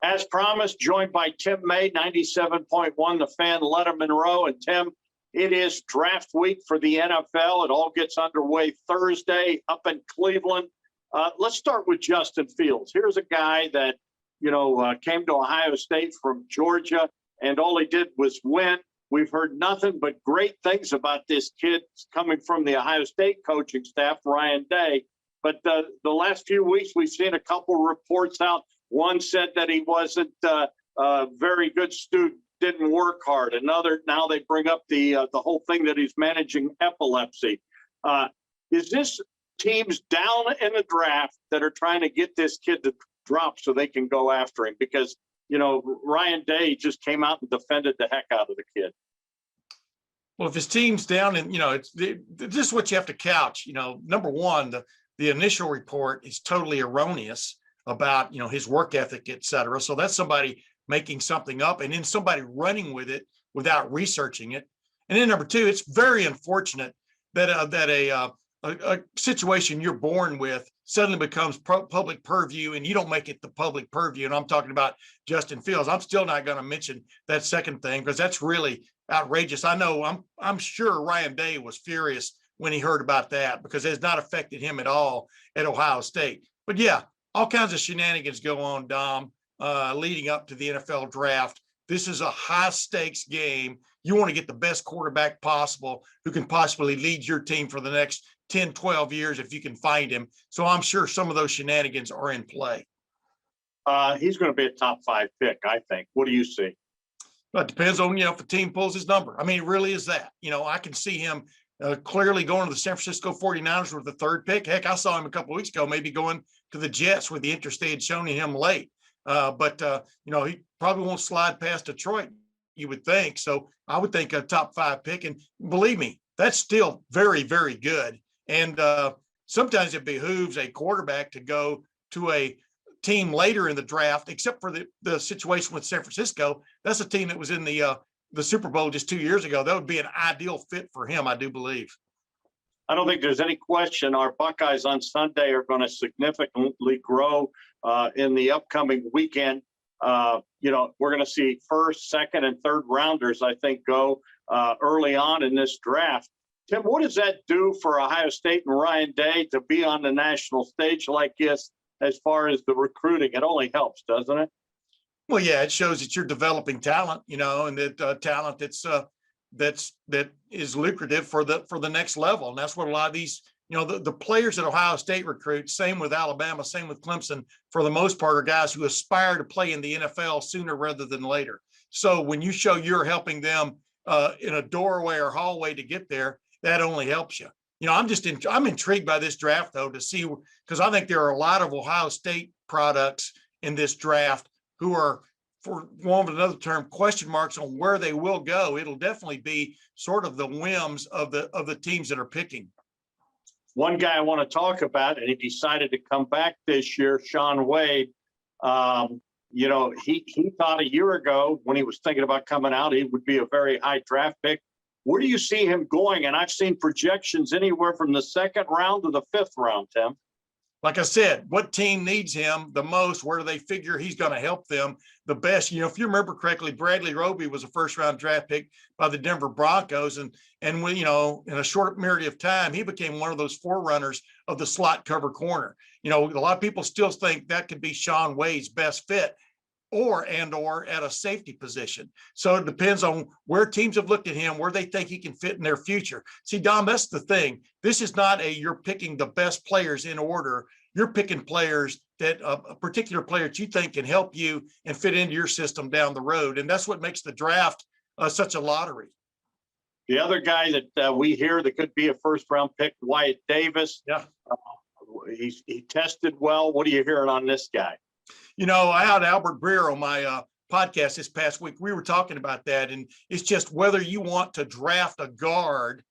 As promised, joined by Tim May, 97.1 The Fan, Letterman Row. And Tim, it is draft week for the NFL. It all gets underway Thursday up in Cleveland. Let's start with Justin Fields. Here's a guy that, came to Ohio State from Georgia, and all he did was win. We've heard nothing but great things about this kid coming from the Ohio State coaching staff, Ryan Day. But the last few weeks, we've seen a couple reports out. One said that he wasn't a very good student, didn't work hard. Another, now they bring up the whole thing that he's managing epilepsy. Is this teams down in the draft that are trying to get this kid to drop so they can go after him? Because, Ryan Day just came out and defended the heck out of the kid. Well, if his team's down and, this is what you have to couch. Number one, the initial report is totally erroneous about, his work ethic, et cetera. So that's somebody making something up and then somebody running with it without researching it. And then number two, it's very unfortunate that a situation you're born with suddenly becomes public purview and you don't make it the public purview. And I'm talking about Justin Fields. I'm still not going to mention that second thing because that's really outrageous. I know I'm sure Ryan Day was furious when he heard about that because it has not affected him at all at Ohio State. But yeah, all kinds of shenanigans go on, Dom, leading up to the NFL draft. This is a high-stakes game. You want to get the best quarterback possible who can possibly lead your team for the next 10, 12 years if you can find him. So I'm sure some of those shenanigans are in play. He's going to be a top 5 pick, I think. What do you see? Well, it depends on, if the team pulls his number. I mean, it really is that. I can see him clearly going to the San Francisco 49ers with the 3rd pick. Heck, I saw him a couple of weeks ago, maybe going to the Jets with the interest they had shown in him late. But he probably won't slide past Detroit, you would think. So I would think a top 5 pick. And believe me, that's still very, very good. And sometimes it behooves a quarterback to go to a team later in the draft, except for the situation with San Francisco. That's a team that was in the Super Bowl just 2 years ago. That would be an ideal fit for him, I do believe. I don't think there's any question our Buckeyes on Sunday are going to significantly grow in the upcoming weekend. We're going to see first, second, and third rounders, I think, go early on in this draft. Tim, what does that do for Ohio State and Ryan Day to be on the national stage like this as far as the recruiting? It only helps, doesn't it? Well, yeah, it shows that you're developing talent, and that talent that is lucrative for the next level. And that's what a lot of these, the players at Ohio State recruit, same with Alabama, same with Clemson, for the most part, are guys who aspire to play in the NFL sooner rather than later. So when you show you're helping them in a doorway or hallway to get there, that only helps you. I'm intrigued by this draft, though, to see, because I think there are a lot of Ohio State products in this draft who are, for one of another term, question marks on where they will go. It'll definitely be sort of the whims of the teams that are picking. One guy I want to talk about, and he decided to come back this year, Shaun Wade. He thought a year ago when he was thinking about coming out, he would be a very high draft pick. Where do you see him going? And I've seen projections anywhere from the 2nd round to the 5th round, Tim. Like I said, what team needs him the most? Where do they figure he's going to help them the best? If you remember correctly, Bradley Roby was a 1st-round draft pick by the Denver Broncos. And when, in a short period of time, he became one of those forerunners of the slot cover corner. A lot of people still think that could be Shaun Wade's best fit or at a safety position. So it depends on where teams have looked at him, where they think he can fit in their future. See, Dom, that's the thing. This is not you're picking the best players in order. You're picking players that a particular player that you think can help you and fit into your system down the road. And that's what makes the draft such a lottery. The other guy that we hear that could be a 1st-round pick, Wyatt Davis. Yeah. He tested well. What are you hearing on this guy? I had Albert Breer on my podcast this past week. We were talking about that, and it's just whether you want to draft a guard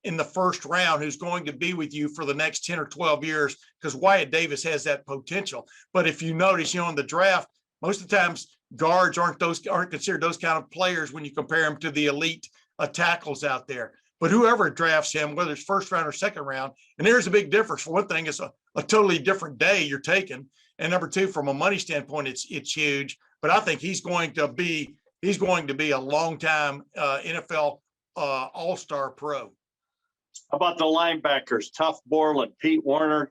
in the 1st round who's going to be with you for the next 10 or 12 years, because Wyatt Davis has that potential. But if you notice, in the draft, most of the times guards aren't considered those kind of players when you compare them to the elite tackles out there. But whoever drafts him, whether it's 1st round or 2nd round, and there's a big difference. For one thing, it's a totally different day you're taking. And number two, from a money standpoint, it's huge. But I think he's going to be a long-time NFL all-star pro. How about the linebackers? Tough Borland, Pete Werner,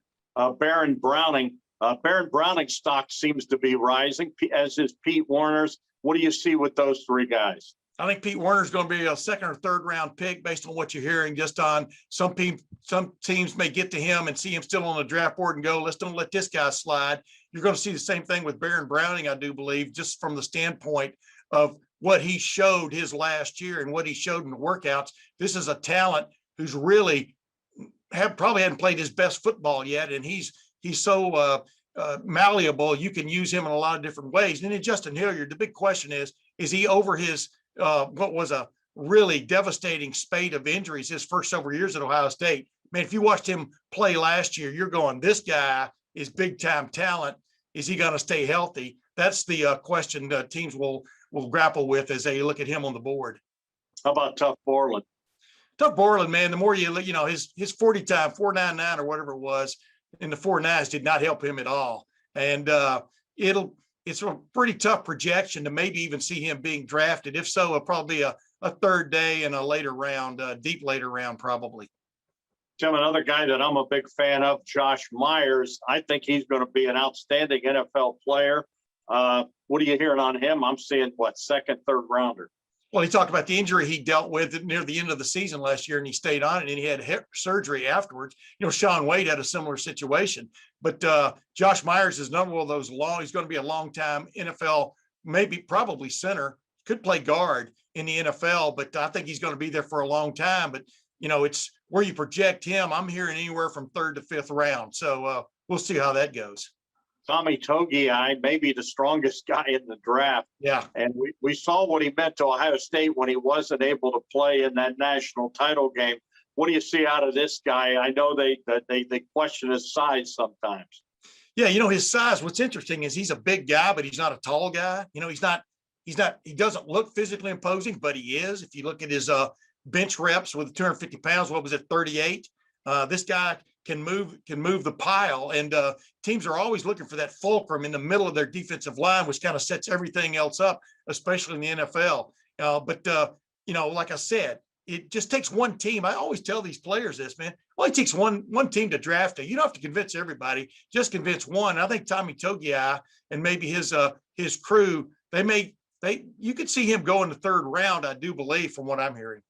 Baron Browning. Baron Browning's stock seems to be rising, as is Pete Werner's. What do you see with those three guys? I think Pete Werner's going to be a second or third round pick based on what you're hearing. Just on some teams may get to him and see him still on the draft board and go, let's don't let this guy slide. You're going to see the same thing with Baron Browning, I do believe, just from the standpoint of what he showed his last year and what he showed in the workouts. This is a talent who's really probably hadn't played his best football yet, and he's so malleable. You can use him in a lot of different ways. And then Justin Hilliard, the big question is he over his what was a really devastating spate of injuries his first several years at Ohio State? Man, if you watched him play last year, you're going, this guy is big time talent. Is he going to stay healthy? That's the question that teams will grapple with as they look at him on the board. How about Tough Borland? Tough Borland, man, the more you know, his 40 time, 4.99 or whatever it was, in the 4.9s did not help him at all. And it's a pretty tough projection to maybe even see him being drafted. If so, it'll probably be a third day and a later round, deep later round, probably. Tim, another guy that I'm a big fan of, Josh Myers. I think he's going to be an outstanding NFL player. What are you hearing on him? I'm seeing, second, third rounder. Well, he talked about the injury he dealt with near the end of the season last year, and he stayed on it, and he had hip surgery afterwards. You know, Shaun Wade had a similar situation. But Josh Myers is another one of those he's going to be a long-time NFL, probably center, could play guard in the NFL, but I think he's going to be there for a long time. But, you know, it's where you project him. I'm hearing anywhere from third to fifth round. So we'll see how that goes. Tommy Togiai, maybe the strongest guy in the draft. Yeah. And we saw what he meant to Ohio State when he wasn't able to play in that national title game. What do you see out of this guy? I know they question his size sometimes. Yeah, you know, his size, what's interesting is he's a big guy, but he's not a tall guy. You know, he doesn't look physically imposing, but he is. If you look at his bench reps with 250 pounds, what was it, 38? This guy can move the pile, and teams are always looking for that fulcrum in the middle of their defensive line, which kind of sets everything else up, especially in the NFL. But you know, like I said, it just takes one team. I always tell these players this, man. Well, it takes one team to draft you. You don't have to convince everybody, just convince one. I think Tommy Togiai and maybe his crew, you could see him go in the third round, I do believe, from what I'm hearing.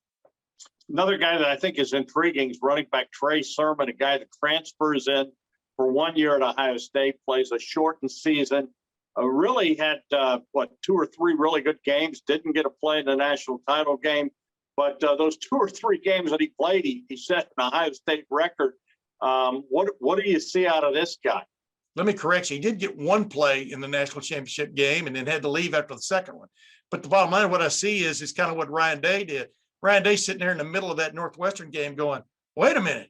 Another guy that I think is intriguing is running back Trey Sermon, a guy that transfers in for 1 year at Ohio State, plays a shortened season, really had, 2 or 3 really good games, didn't get a play in the national title game. But those 2 or 3 games that he played, he set an Ohio State record. What do you see out of this guy? Let me correct you. He did get one play in the national championship game and then had to leave after the second one. But the bottom line of what I see is kind of what Ryan Day did. Ryan Day sitting there in the middle of that Northwestern game going, wait a minute.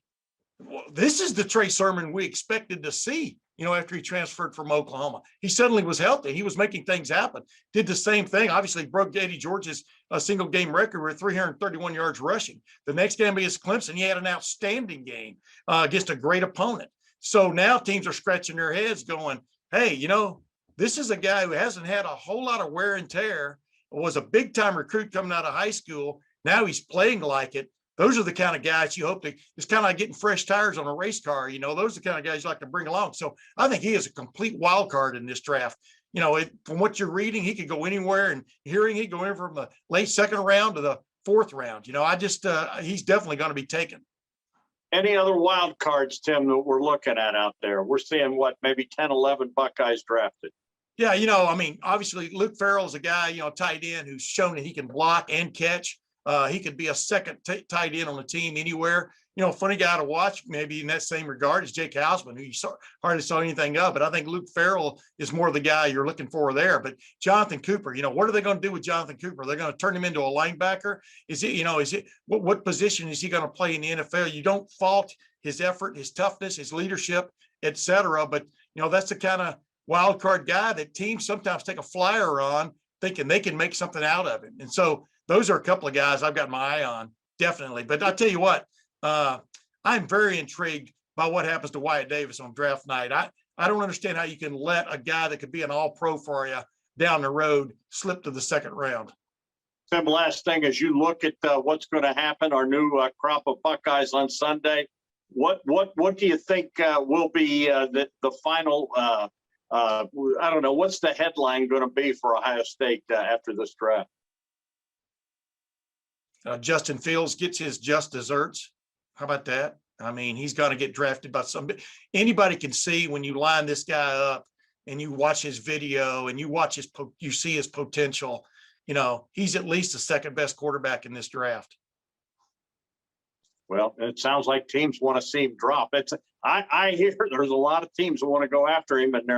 This is the Trey Sermon we expected to see, you know, after he transferred from Oklahoma. He suddenly was healthy. He was making things happen. Did the same thing. Obviously broke Eddie George's single game record with 331 yards rushing. The next game against Clemson, he had an outstanding game against a great opponent. So now teams are scratching their heads going, hey, you know, this is a guy who hasn't had a whole lot of wear and tear, was a big time recruit coming out of high school. Now he's playing like it. Those are the kind of guys you hope it's kind of like getting fresh tires on a race car. You know, those are the kind of guys you like to bring along. So I think he is a complete wild card in this draft. You know, from what you're reading, he could go anywhere, and hearing he go in from the late second round to the fourth round. You know, he's definitely going to be taken. Any other wild cards, Tim, that we're looking at out there? We're seeing maybe 10, 11 Buckeyes drafted. Yeah, you know, I mean, obviously Luke Farrell is a guy, you know, tight end who's shown that he can block and catch. He could be a second tight end on the team anywhere. You know, funny guy to watch maybe in that same regard is Jake Hausman, who you hardly saw anything of. But I think Luke Farrell is more the guy you're looking for there. But Jonathan Cooper, you know, what are they going to do with Jonathan Cooper? They're going to turn him into a linebacker? What position is he going to play in the NFL? You don't fault his effort, his toughness, his leadership, et cetera. But, you know, that's the kind of wild card guy that teams sometimes take a flyer on, thinking they can make something out of him. And so those are a couple of guys I've got my eye on, definitely. But I'll tell you what, I'm very intrigued by what happens to Wyatt Davis on draft night. I don't understand how you can let a guy that could be an all-pro for you down the road slip to the second round. Tim, last thing, as you look at what's going to happen, our new crop of Buckeyes on Sunday, what do you think will be the final? I don't know. What's the headline going to be for Ohio State after this draft? Justin Fields gets his just desserts. How about that? I mean, he's going to get drafted by somebody. Anybody can see when you line this guy up and you watch his video and you see his potential. You know, he's at least the second best quarterback in this draft. Well, it sounds like teams want to see him drop. I hear there's a lot of teams that want to go after him, and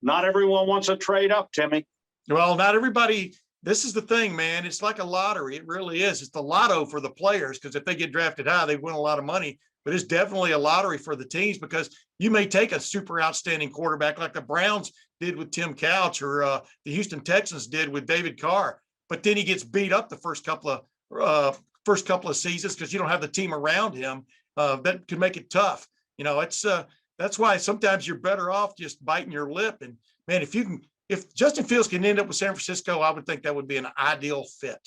not everyone wants to trade up, Timmy. Well, not everybody. This is the thing, man. It's like a lottery. It really is. It's the lotto for the players, because if they get drafted high, they win a lot of money. But it's definitely a lottery for the teams, because you may take a super outstanding quarterback like the Browns did with Tim Couch, or the Houston Texans did with David Carr. But then he gets beat up the first couple of seasons because you don't have the team around him that can make it tough. You know, that's why sometimes you're better off just biting your lip. And man, if Justin Fields can end up with San Francisco, I would think that would be an ideal fit.